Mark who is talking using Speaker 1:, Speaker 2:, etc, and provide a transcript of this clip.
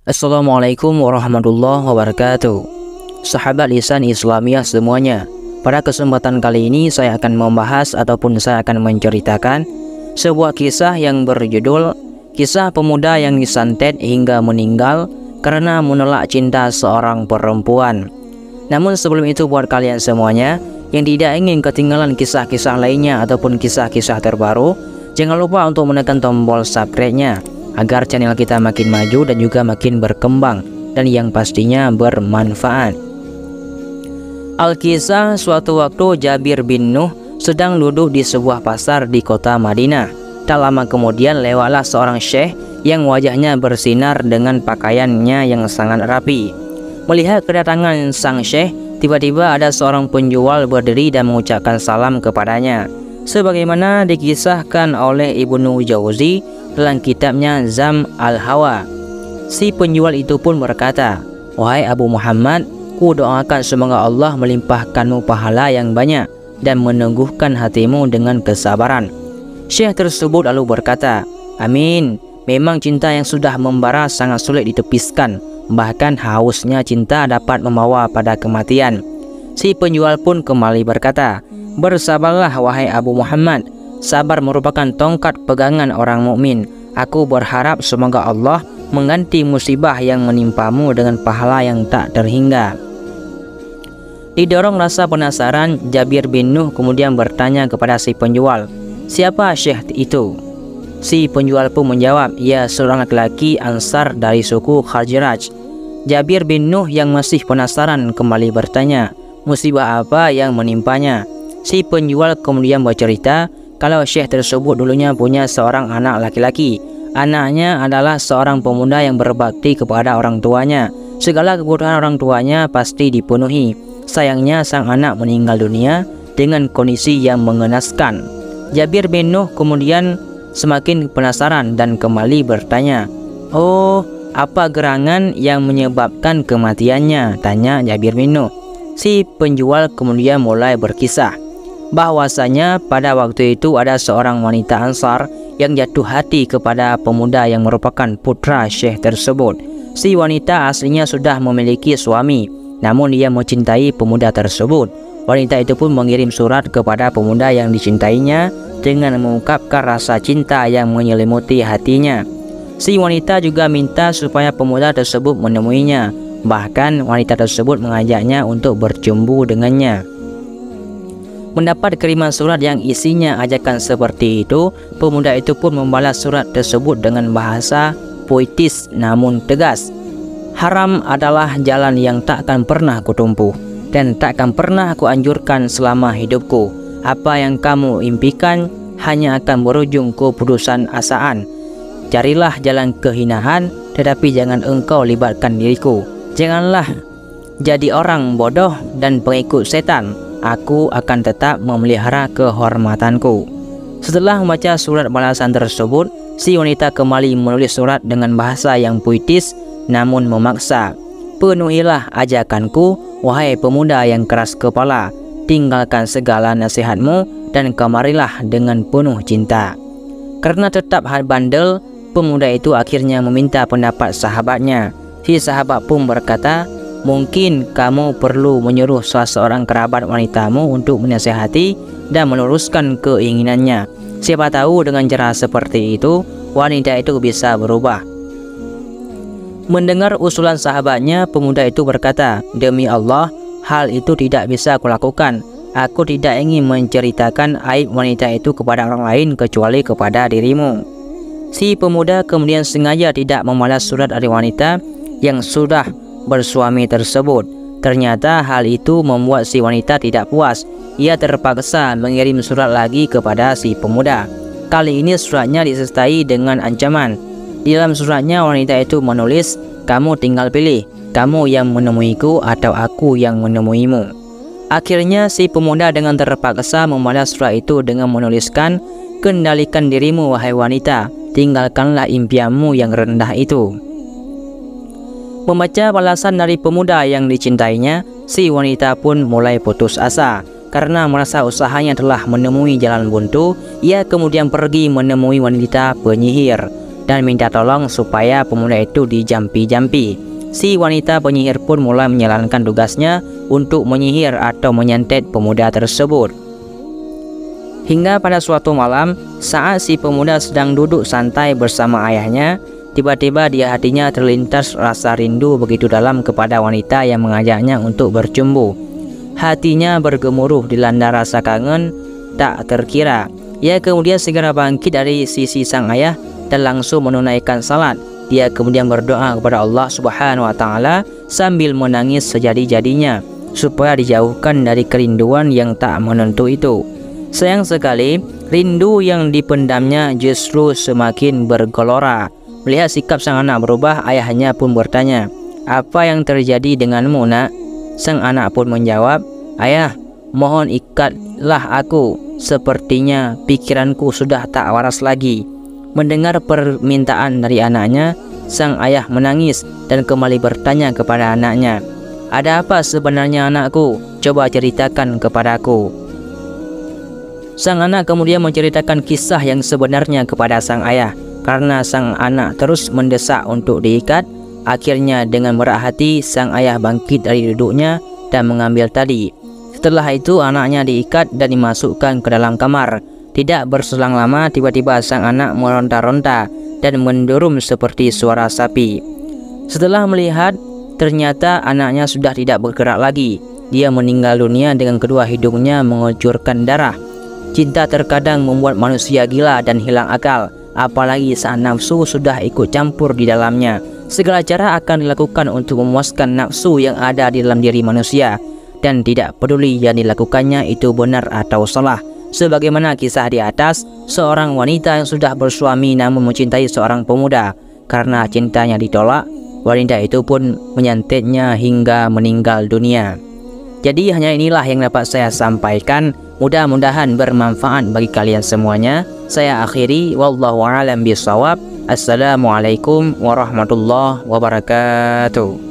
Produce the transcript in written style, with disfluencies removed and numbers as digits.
Speaker 1: Assalamualaikum warahmatullahi wabarakatuh. Sahabat lisan Islamiyah semuanya, pada kesempatan kali ini saya akan membahas ataupun saya akan menceritakan sebuah kisah yang berjudul Kisah Pemuda yang Disantet Hingga Meninggal Karena Menolak Cinta Seorang Perempuan. Namun sebelum itu, buat kalian semuanya yang tidak ingin ketinggalan kisah-kisah lainnya ataupun kisah-kisah terbaru, jangan lupa untuk menekan tombol subscribe-nya agar channel kita makin maju dan juga makin berkembang dan yang pastinya bermanfaat. Alkisah, suatu waktu Jabir bin Nuh sedang duduk di sebuah pasar di kota Madinah. Tak lama kemudian lewatlah seorang syekh yang wajahnya bersinar dengan pakaiannya yang sangat rapi. Melihat kedatangan sang syekh, tiba-tiba ada seorang penjual berdiri dan mengucapkan salam kepadanya, sebagaimana dikisahkan oleh Ibnu Jauzi dalam kitabnya Zam al-Hawa. Si penjual itu pun berkata, "Wahai Abu Muhammad, ku doakan semoga Allah melimpahkanmu pahala yang banyak dan meneguhkan hatimu dengan kesabaran." Syekh tersebut lalu berkata, "Amin. Memang cinta yang sudah membara sangat sulit ditepiskan, bahkan hausnya cinta dapat membawa pada kematian." Si penjual pun kembali berkata, "Bersabarlah wahai Abu Muhammad. Sabar merupakan tongkat pegangan orang mukmin. Aku berharap semoga Allah mengganti musibah yang menimpamu dengan pahala yang tak terhingga." Didorong rasa penasaran, Jabir bin Nuh kemudian bertanya kepada si penjual, "Siapa syekh itu?" Si penjual pun menjawab, "Ya, seorang laki-laki Ansar dari suku Khazraj." Jabir bin Nuh yang masih penasaran kembali bertanya, "Musibah apa yang menimpanya?" Si penjual kemudian bercerita kalau syekh tersebut dulunya punya seorang anak laki-laki. Anaknya adalah seorang pemuda yang berbakti kepada orang tuanya. Segala kebutuhan orang tuanya pasti dipenuhi. Sayangnya sang anak meninggal dunia dengan kondisi yang mengenaskan. Jabir bin Nuh kemudian semakin penasaran dan kembali bertanya, "Oh, apa gerangan yang menyebabkan kematiannya?" tanya Jabir bin Nuh. Si penjual kemudian mulai berkisah bahwasanya pada waktu itu ada seorang wanita Ansar yang jatuh hati kepada pemuda yang merupakan putra syekh tersebut. Si wanita aslinya sudah memiliki suami, namun ia mencintai pemuda tersebut. Wanita itu pun mengirim surat kepada pemuda yang dicintainya dengan mengungkapkan rasa cinta yang menyelimuti hatinya. Si wanita juga minta supaya pemuda tersebut menemuinya. Bahkan wanita tersebut mengajaknya untuk bercumbu dengannya. Mendapat kiriman surat yang isinya ajakan seperti itu, pemuda itu pun membalas surat tersebut dengan bahasa puitis namun tegas. "Haram adalah jalan yang takkan pernah kutempuh dan takkan pernah kuanjurkan selama hidupku. Apa yang kamu impikan hanya akan berujung keputusan asaan. Carilah jalan kehinaan, tetapi jangan engkau libatkan diriku. Janganlah jadi orang bodoh dan pengikut setan. Aku akan tetap memelihara kehormatanku." Setelah membaca surat balasan tersebut, si wanita kembali menulis surat dengan bahasa yang puitis namun memaksa. "Penuhilah ajakanku, wahai pemuda yang keras kepala. Tinggalkan segala nasihatmu dan kemarilah dengan penuh cinta." Karena tetap bandel, pemuda itu akhirnya meminta pendapat sahabatnya. Si sahabat pun berkata, "Mungkin kamu perlu menyuruh seorang kerabat wanitamu untuk menasihati dan meluruskan keinginannya. Siapa tahu dengan cara seperti itu, wanita itu bisa berubah." Mendengar usulan sahabatnya, pemuda itu berkata, "Demi Allah, hal itu tidak bisa kulakukan. Aku tidak ingin menceritakan aib wanita itu kepada orang lain kecuali kepada dirimu." Si pemuda kemudian sengaja tidak membalas surat dari wanita yang sudah bersuami tersebut. Ternyata hal itu membuat si wanita tidak puas. Ia terpaksa mengirim surat lagi kepada si pemuda. Kali ini suratnya disertai dengan ancaman. Di dalam suratnya wanita itu menulis, "Kamu tinggal pilih, kamu yang menemuiku atau aku yang menemuimu." Akhirnya si pemuda dengan terpaksa membalas surat itu dengan menuliskan, "Kendalikan dirimu wahai wanita, tinggalkanlah impianmu yang rendah itu." Membaca balasan dari pemuda yang dicintainya, si wanita pun mulai putus asa. Karena merasa usahanya telah menemui jalan buntu, ia kemudian pergi menemui wanita penyihir. dan minta tolong supaya pemuda itu dijampi-jampi. Si wanita penyihir pun mulai menjalankan tugasnya untuk menyihir atau menyantet pemuda tersebut. Hingga pada suatu malam, saat si pemuda sedang duduk santai bersama ayahnya, tiba-tiba di hatinya terlintas rasa rindu begitu dalam kepada wanita yang mengajaknya untuk bercumbu. Hatinya bergemuruh dilanda rasa kangen tak terkira. Ia kemudian segera bangkit dari sisi sang ayah dan langsung menunaikan salat. Dia kemudian berdoa kepada Allah Subhanahu wa Ta'ala sambil menangis sejadi-jadinya supaya dijauhkan dari kerinduan yang tak menentu itu. Sayang sekali, rindu yang dipendamnya justru semakin bergelora. Melihat sikap sang anak berubah, ayahnya pun bertanya, "Apa yang terjadi denganmu, nak?" Sang anak pun menjawab, "Ayah, mohon ikatlah aku. Sepertinya pikiranku sudah tak waras lagi." Mendengar permintaan dari anaknya, sang ayah menangis dan kembali bertanya kepada anaknya, "Ada apa sebenarnya anakku? Coba ceritakan kepadaku." Sang anak kemudian menceritakan kisah yang sebenarnya kepada sang ayah. Karena sang anak terus mendesak untuk diikat, akhirnya dengan berat hati sang ayah bangkit dari duduknya dan mengambil tali. Setelah itu anaknya diikat dan dimasukkan ke dalam kamar. Tidak berselang lama, tiba-tiba sang anak meronta-ronta dan menderum seperti suara sapi. Setelah melihat, ternyata anaknya sudah tidak bergerak lagi. Dia meninggal dunia dengan kedua hidungnya mengucurkan darah. Cinta terkadang membuat manusia gila dan hilang akal, apalagi saat nafsu sudah ikut campur di dalamnya. Segala cara akan dilakukan untuk memuaskan nafsu yang ada di dalam diri manusia, dan tidak peduli yang dilakukannya itu benar atau salah. Sebagaimana kisah di atas, seorang wanita yang sudah bersuami namun mencintai seorang pemuda. Karena cintanya ditolak, wanita itu pun menyantetnya hingga meninggal dunia. Jadi hanya inilah yang dapat saya sampaikan. Mudah-mudahan bermanfaat bagi kalian semuanya. Saya akhiri, wallahu a'lam bishawab. Assalamualaikum warahmatullahi wabarakatuh.